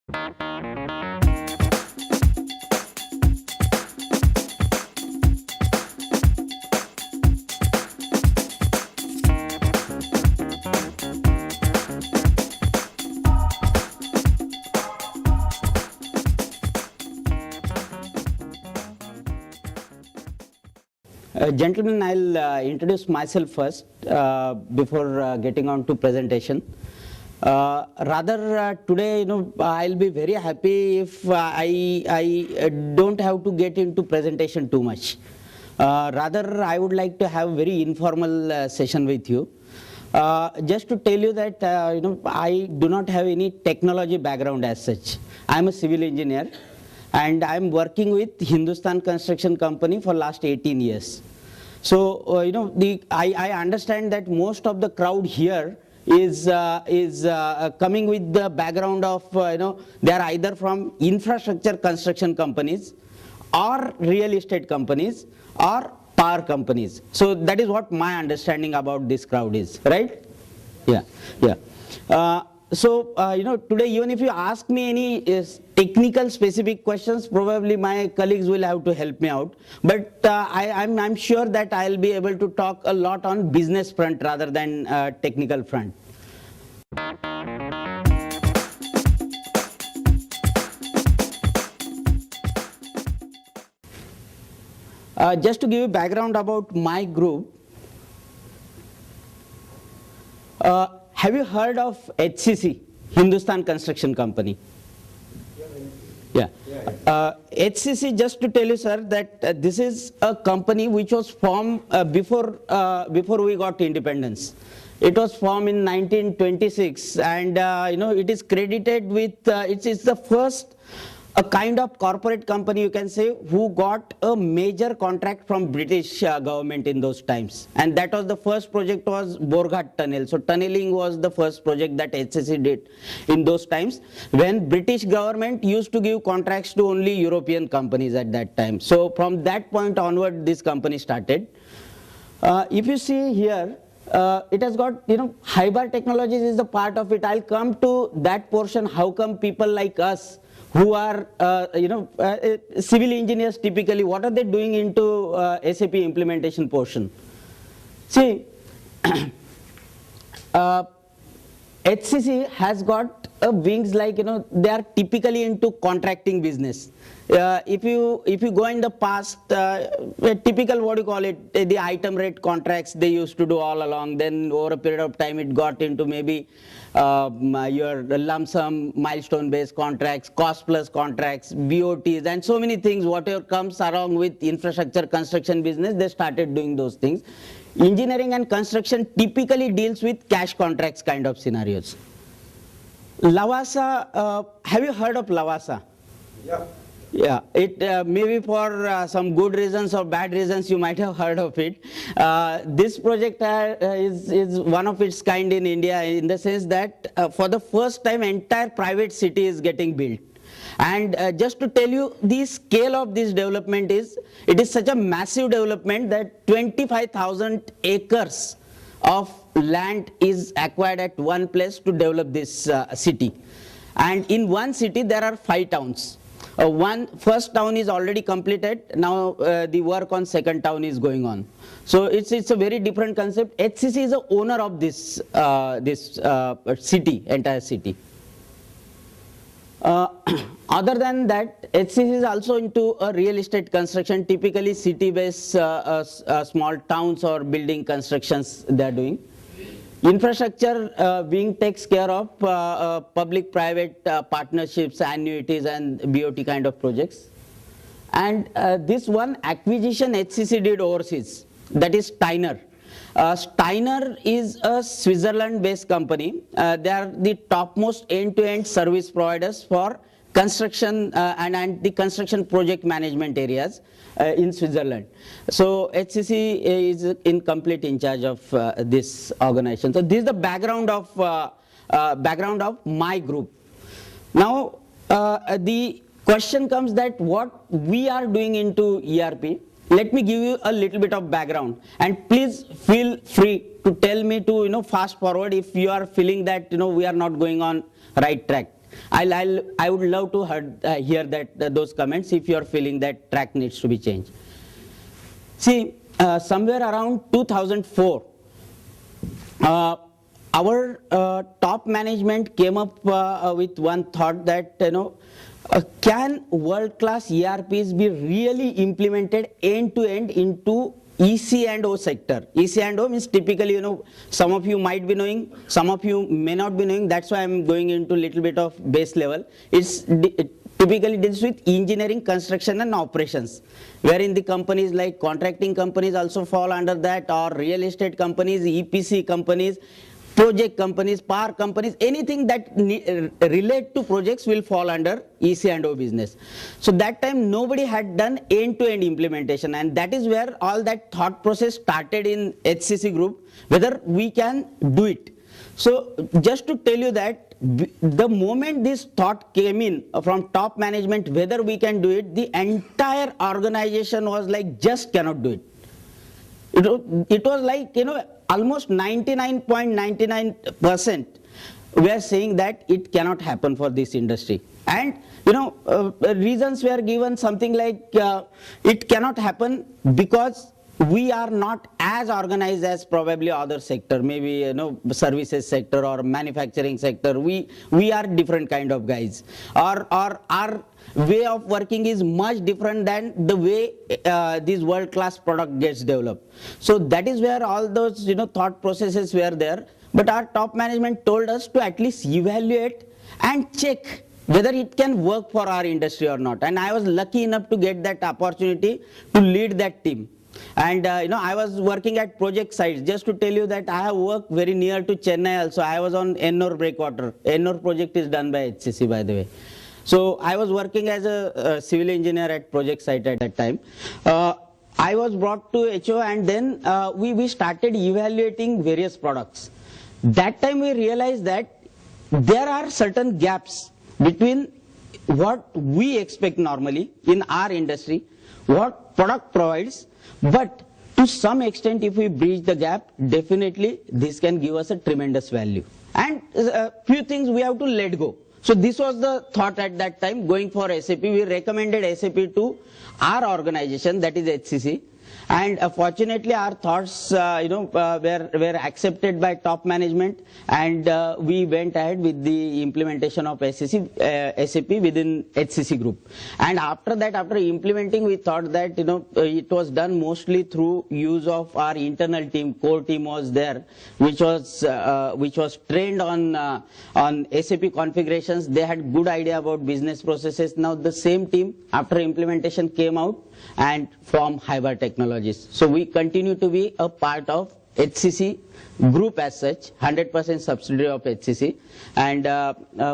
Gentlemen, I'll introduce myself first before getting on to presentation. Today, I'll be very happy if I don't have to get into presentation too much. I would like to have a very informal session with you. Just to tell you that, I do not have any technology background as such. I'm a civil engineer, and I'm working with Hindustan Construction Company for last 18 years. So, I understand that most of the crowd here is coming with the background of, they are either from infrastructure construction companies or real estate companies or power companies. So that is what my understanding about this crowd is, right? Yeah. Today, even if you ask me any technical specific questions, probably my colleagues will have to help me out. But I'm sure that I'll be able to talk a lot on business front rather than technical front. Just to give you background about my group, have you heard of HCC, Hindustan Construction Company? Yeah. HCC, just to tell you, sir, that this is a company which was formed before we got independence. It was formed in 1926, and it is credited with it's the first a kind of corporate company, you can say, who got a major contract from British government in those times. And that was the first project was Borghat Tunnel. So tunneling was the first project that HCC did in those times, when British government used to give contracts to only European companies at that time. So from that point onward, this company started. If you see here, it has got, Hybar Technologies is the part of it. I'll come to that portion, how come people like us, who are civil engineers typically, what are they doing into SAP implementation portion? See, HCC has got wings like, they are typically into contracting business. If you go in the past, typical, what do you call it, the item rate contracts they used to do all along. Then over a period of time, it got into maybe your lump sum, milestone based contracts, cost plus contracts, BOTs, and so many things, whatever comes along with infrastructure construction business, they started doing those things. Engineering and construction typically deals with cash contracts kind of scenarios. Lavasa, have you heard of Lavasa? Yeah. Yeah, it maybe for some good reasons or bad reasons you might have heard of it. This project is one of its kind in India, in the sense that for the first time entire private city is getting built. And just to tell you the scale of this development is, it is such a massive development that 25,000 acres of land is acquired at one place to develop this city. And in one city there are 5 towns. First town is already completed. Now the work on second town is going on. So it's a very different concept. HCC is the owner of this entire city. Other than that, HCC is also into a real estate construction, typically city-based small towns or building constructions they are doing. Infrastructure wing takes care of public-private partnerships, annuities, and BOT kind of projects. And this one acquisition HCC did overseas, that is Steiner. Steiner is a Switzerland-based company. They are the topmost end-to-end service providers for construction and the construction project management areas in Switzerland. So HCC is in complete in charge of this organization. So this is the background of my group. Now the question comes that what we are doing into ERP. Let me give you a little bit of background, and please feel free to tell me to fast forward if you are feeling that we are not going on right track. I would love to hear that those comments if you are feeling that track needs to be changed. See, somewhere around 2004, our top management came up with one thought that, can world-class ERPs be really implemented end-to-end into EC&O sector? EC&O means typically, some of you might be knowing, some of you may not be knowing. That's why I'm going into a little bit of base level. It typically deals with engineering, construction and operations, wherein the companies like contracting companies also fall under that, or real estate companies, EPC companies, project companies, power companies, anything that relate to projects will fall under EC&O business. So that time nobody had done end-to-end implementation, and that is where all that thought process started in HCC group, whether we can do it. So just to tell you that the moment this thought came in from top management, whether we can do it, the entire organization was like, just cannot do it. It was like, almost 99.99% we are saying that it cannot happen for this industry. And, reasons were given something like, it cannot happen because we are not as organized as probably other sector, maybe, services sector or manufacturing sector. We are different kind of guys. Or our way of working is much different than the way this world-class product gets developed. So that is where all those thought processes were there. But our top management told us to at least evaluate and check whether it can work for our industry or not. And I was lucky enough to get that opportunity to lead that team. And I was working at project sites. Just to tell you that I have worked very near to Chennai also. I was on Ennore breakwater. Ennore project is done by HCC, by the way. So I was working as a civil engineer at project site at that time. I was brought to HO, and then we started evaluating various products. That time we realized that there are certain gaps between what we expect normally in our industry, what product provides, but to some extent if we bridge the gap, definitely this can give us a tremendous value. And a few things we have to let go. So this was the thought at that time. Going for SAP, we recommended SAP to our organization, that is HCC. And fortunately, our thoughts, were accepted by top management, and we went ahead with the implementation of SAP within HCC group. And after that, after implementing, we thought that it was done mostly through use of our internal team. Core team was there, which was trained on SAP configurations. They had good idea about business processes. Now the same team, after implementation, came out and form Hyber Technologies. So we continue to be a part of HCC group as such, 100% subsidiary of HCC, and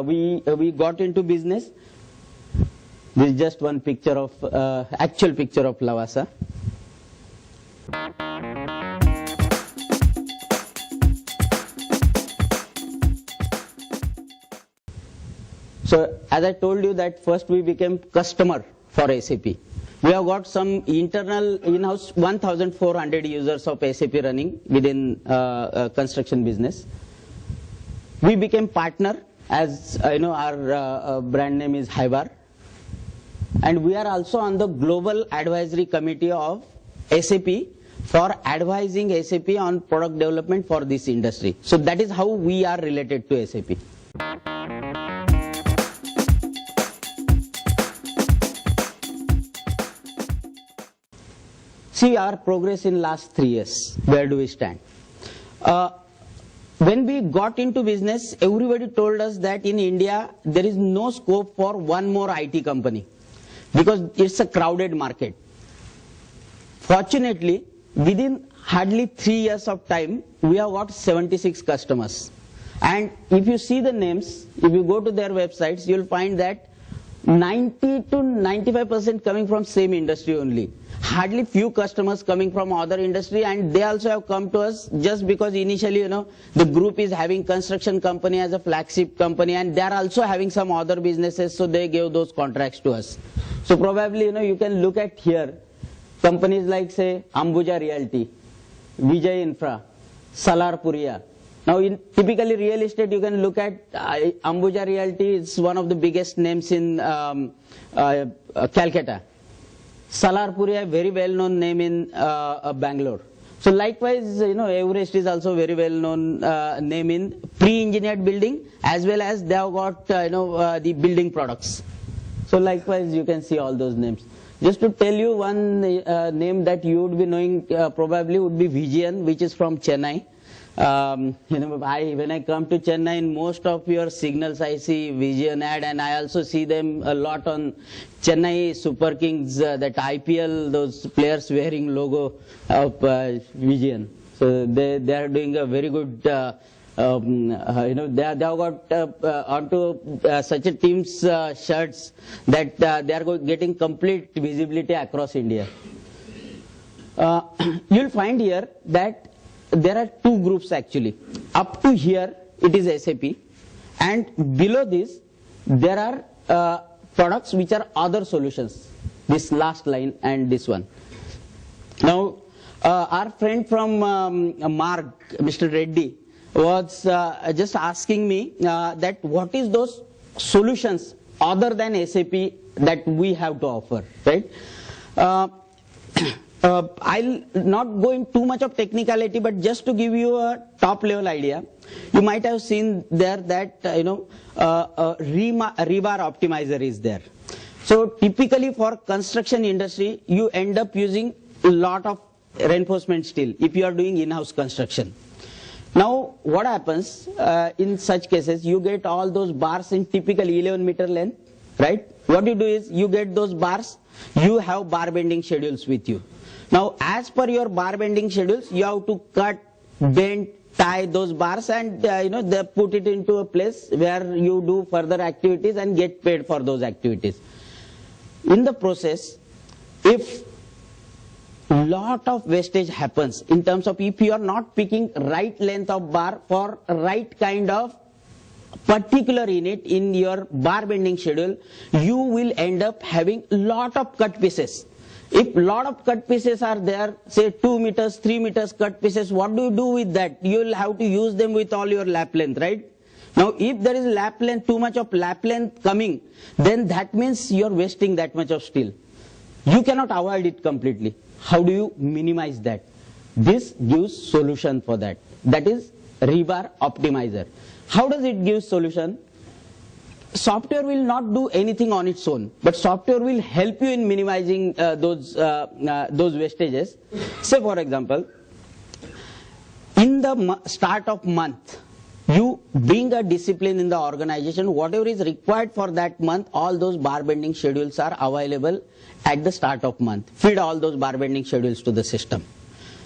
we got into business. This is just one picture of actual picture of Lavasa. So as I told you that first we became customer for SAP. We have got some internal in-house 1,400 users of SAP running within construction business. We became partner, as our brand name is Hyber, and we are also on the global advisory committee of SAP for advising SAP on product development for this industry. So that is how we are related to SAP. See our progress in last 3 years. Where do we stand? When we got into business, everybody told us that in India there is no scope for one more IT company because it's a crowded market. Fortunately, within hardly 3 years of time, we have got 76 customers. And if you see the names, if you go to their websites, you'll find that 90 to 95% coming from same industry only. Hardly few customers coming from other industry, and they also have come to us just because initially, the group is having construction company as a flagship company, and they are also having some other businesses, so they gave those contracts to us. So probably, you can look at here, companies like say Ambuja Realty, Vijay Infra, Salar Puria, Now, in typically real estate, you can look at Ambuja Realty is one of the biggest names in Calcutta. Salarpuri, a very well-known name in Bangalore. So likewise, Everest is also very well-known name in pre-engineered building, as well as they have got the building products. So likewise, you can see all those names. Just to tell you one name that you would be knowing probably would be Vijayan, which is from Chennai. When I come to Chennai, in most of your signals I see Vijayan ad, and I also see them a lot on Chennai Super Kings, that IPL, those players wearing logo of Vijayan. So they are doing a very good. They have got onto such a team's shirts that they are getting complete visibility across India. You'll find here that there are two groups actually. Up to here it is SAP, and below this there are products which are other solutions. This last line and this one. Now our friend from Mark, Mr. Reddy, was just asking me that what is those solutions other than SAP that we have to offer, right? I'll not go in too much of technicality, but just to give you a top level idea, you might have seen there that rebar optimizer is there. So typically for construction industry, you end up using a lot of reinforcement steel if you are doing in-house construction. Now what happens in such cases, you get all those bars in typically 11 meter length, right? What you do is you get those bars, you have bar bending schedules with you. Now as per your bar bending schedules, you have to cut, bend, tie those bars, and they put it into a place where you do further activities and get paid for those activities. In the process, if lot of wastage happens in terms of if you are not picking right length of bar for right kind of particular unit in your bar bending schedule, you will end up having lot of cut pieces. If lot of cut pieces are there, say 2 meters, 3 meters cut pieces, what do you do with that? You will have to use them with all your lap length, right? Now if there is lap length, too much of lap length coming, then that means you are wasting that much of steel. You cannot avoid it completely. How do you minimize that? This gives solution for that. That is rebar optimizer. How does it give solution? Software will not do anything on its own, but software will help you in minimizing those wastages. Say for example, in the start of month, you being a discipline in the organization, whatever is required for that month, all those bar bending schedules are available at the start of month. Feed all those bar bending schedules to the system.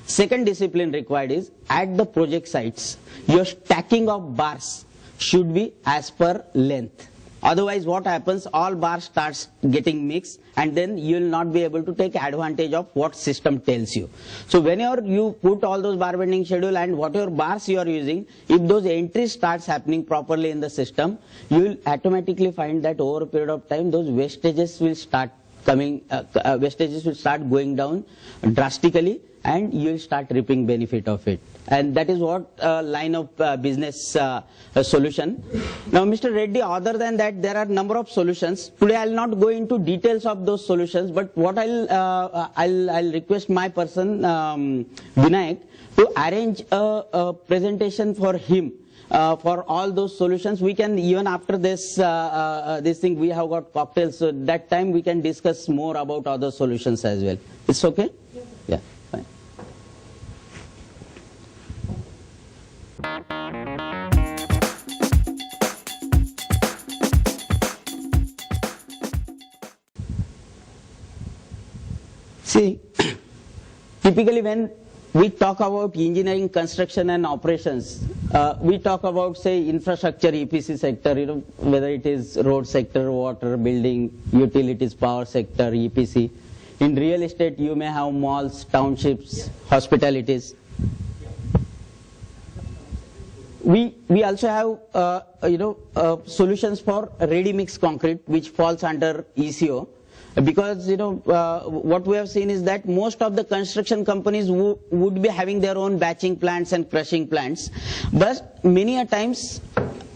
Second discipline required is at the project sites, your stacking of bars should be as per length. Otherwise what happens, all bars starts getting mixed, and then you will not be able to take advantage of what system tells you. So whenever you put all those bar bending schedule and whatever bars you are using, if those entries starts happening properly in the system, you will automatically find that over a period of time those wastages will start coming, wastages will start going down drastically, and you will start reaping benefit of it. And that is what line of business solution. Now Mr. Reddy, other than that, there are number of solutions. Today I will not go into details of those solutions, but what I'll request my person Vinayak to arrange a presentation for him for all those solutions. We can, even after this this thing, we have got cocktails, so that time we can discuss more about other solutions as well. It's okay? Yeah. See, typically when we talk about engineering, construction and operations, we talk about, say, infrastructure, EPC sector, whether it is road sector, water, building, utilities, power sector, EPC. In real estate, you may have malls, townships, hospitalities. We also have solutions for ready mix concrete, which falls under ECO. because what we have seen is that most of the construction companies would be having their own batching plants and crushing plants, but many a times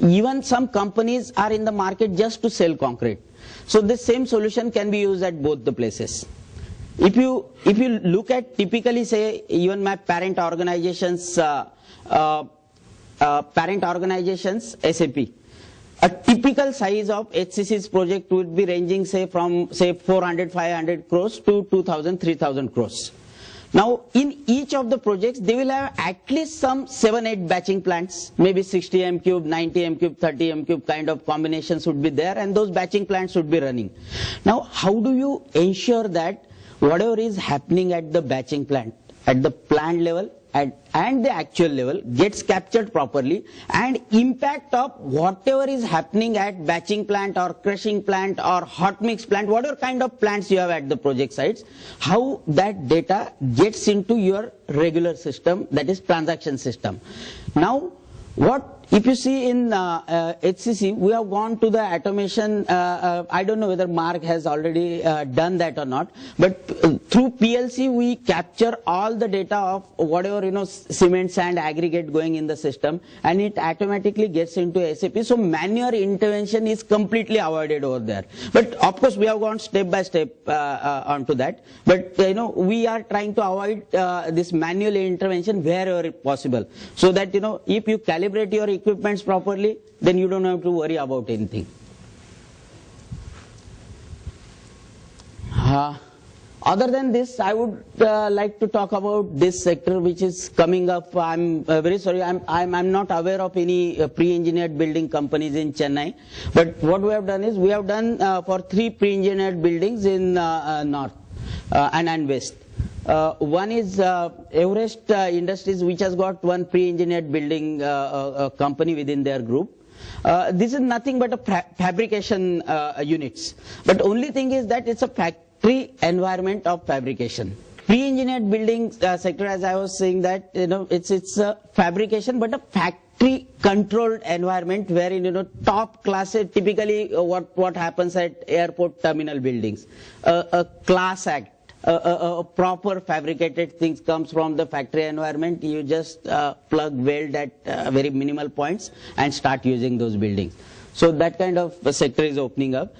even some companies are in the market just to sell concrete. So the same solution can be used at both the places. If you look at typically, say, even my parent organizations SAP, a typical size of HCC's project would be ranging, say, from 400, 500 crores to 2,000, 3,000 crores. Now, in each of the projects, they will have at least some 7-8 batching plants, maybe 60 m3, 90 m3, 30 m3 kind of combinations would be there, and those batching plants would be running. Now, how do you ensure that whatever is happening at the batching plant, at the plant level and the actual level, gets captured properly, and impact of whatever is happening at batching plant or crushing plant or hot mix plant, whatever kind of plants you have at the project sites, how that data gets into your regular system, that is transaction system. Now, if you see in HCC, we have gone to the automation. I don't know whether Mark has already done that or not, but through PLC we capture all the data of whatever cement, sand, aggregate going in the system, and it automatically gets into SAP. So manual intervention is completely avoided over there. But of course we have gone step by step onto that. But we are trying to avoid this manual intervention wherever possible, so that if you calibrate your equipments properly, then you don't have to worry about anything. Other than this, I would like to talk about this sector which is coming up. I'm very sorry, I'm not aware of any pre-engineered building companies in Chennai. But what we have done is, we have done for 3 pre-engineered buildings in North and West. One is Everest Industries, which has got one pre-engineered building company within their group. This is nothing but a fabrication units. But only thing is that it's a factory environment of fabrication. Pre-engineered building sector, as I was saying, that it's a fabrication, but a factory controlled environment wherein top class, typically what happens at airport terminal buildings, a class act. A proper fabricated things comes from the factory environment. You just plug, weld at very minimal points and start using those buildings. So that kind of sector is opening up.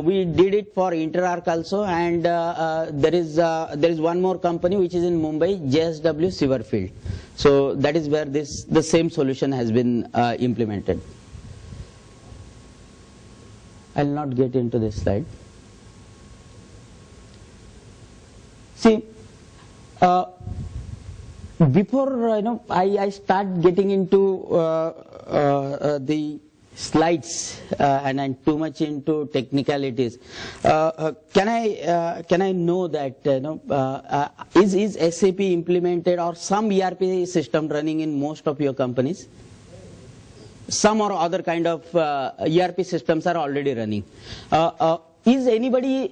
We did it for InterArc also, and there is one more company which is in Mumbai, JSW Sewerfield. So that is where the same solution has been implemented. I'll not get into this slide. See, before I start getting into the slides and too much into technicalities, can I know that is SAP implemented or some ERP system running in most of your companies? Some or other kind of ERP systems are already running. Is anybody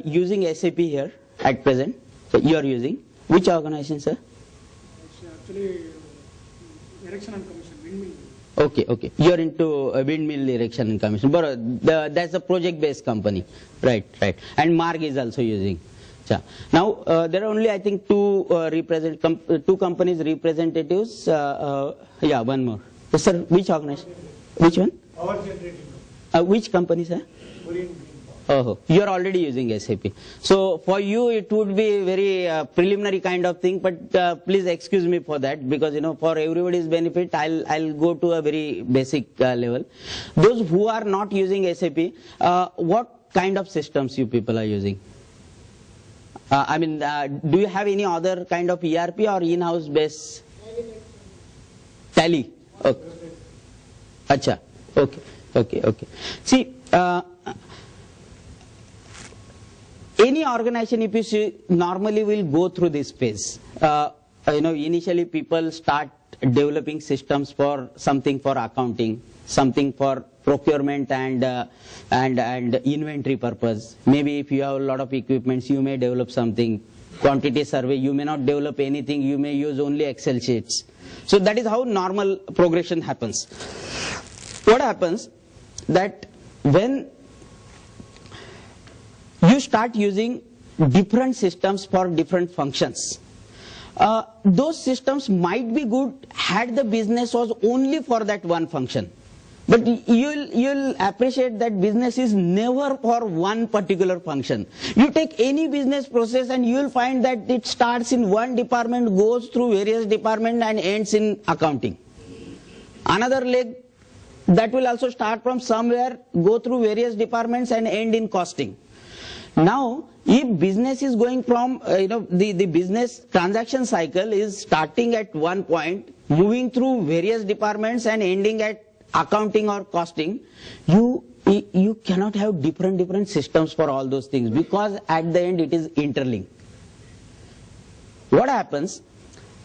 using SAP here at present? You are using which organization, sir? It's actually erection and commission, windmill. Okay. You are into windmill erection and commission. But that's a project-based company, right? And Marg is also using. Now there are only, I think, two companies representatives. Yeah, one more. Yes, sir. Which organization? Which one? Power generating. Which company, sir? Korean. Oh, you are already using SAP. So for you it would be very preliminary kind of thing, but please excuse me for that, because for everybody's benefit I'll go to a very basic level. Those who are not using SAP, what kind of systems you people are using? I mean, do you have any other kind of ERP or in-house base? Tally. Okay. Acha. Okay. See, any organization, if you see, normally will go through this phase. Initially people start developing systems for something for accounting, something for procurement and inventory purpose. Maybe if you have a lot of equipments, you may develop something. Quantity survey, you may not develop anything, you may use only Excel sheets. So that is how normal progression happens. What happens that when you start using different systems for different functions. Those systems might be good had the business was only for that one function. But you'll appreciate that business is never for one particular function. You take any business process and you'll find that it starts in one department, goes through various departments and ends in accounting. Another leg that will also start from somewhere, go through various departments and end in costing. Now, if business is going from, the business transaction cycle is starting at one point, moving through various departments and ending at accounting or costing, you cannot have different systems for all those things, because at the end it is interlinked. What happens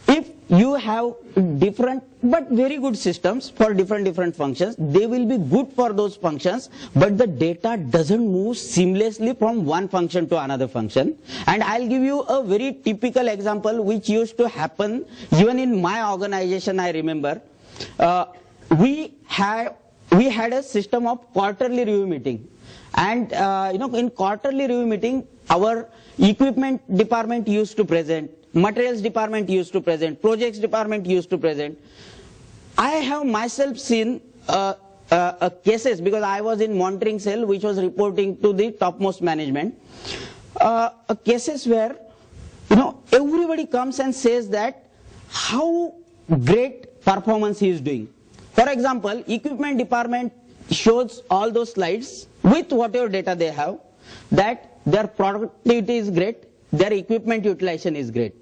if you have different but very good systems for different functions? They will be good for those functions, but the data doesn't move seamlessly from one function to another function. And I'll give you a very typical example which used to happen even in my organization. I remember we had a system of quarterly review meeting, and in quarterly review meeting our equipment department used to present, materials department used to present, projects department used to present. I have myself seen cases, because I was in monitoring cell which was reporting to the topmost management, cases where everybody comes and says that how great performance he is doing. For example, equipment department shows all those slides with whatever data they have, that their productivity is great, their equipment utilization is great.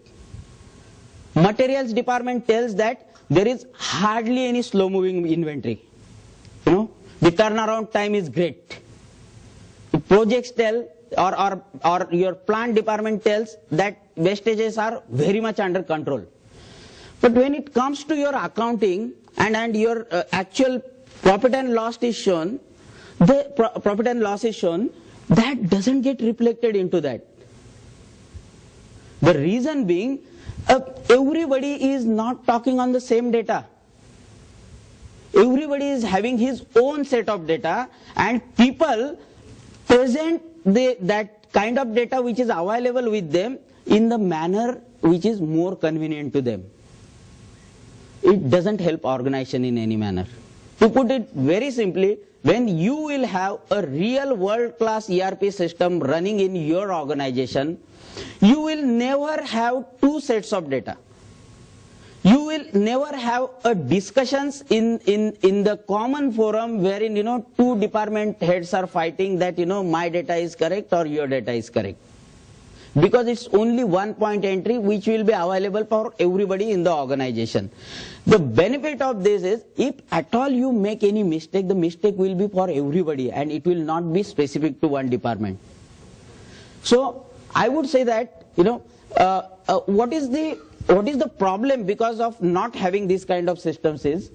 Materials department tells that there is hardly any slow moving inventory. The turnaround time is great. The projects tell, or your plant department tells that wastages are very much under control. But when it comes to your accounting and your actual profit and loss is shown, that doesn't get reflected into that. The reason being, everybody is not talking on the same data. Everybody is having his own set of data, and people present that kind of data which is available with them in the manner which is more convenient to them. It doesn't help organization in any manner. To put it very simply, when you will have a real world-class ERP system running in your organization, you will never have two sets of data. You will never have a discussions in the common forum wherein two department heads are fighting that my data is correct or your data is correct. Because it's only one point entry which will be available for everybody in the organization. The benefit of this is, if at all you make any mistake, the mistake will be for everybody and it will not be specific to one department. So I would say that what is the problem because of not having this kind of systems is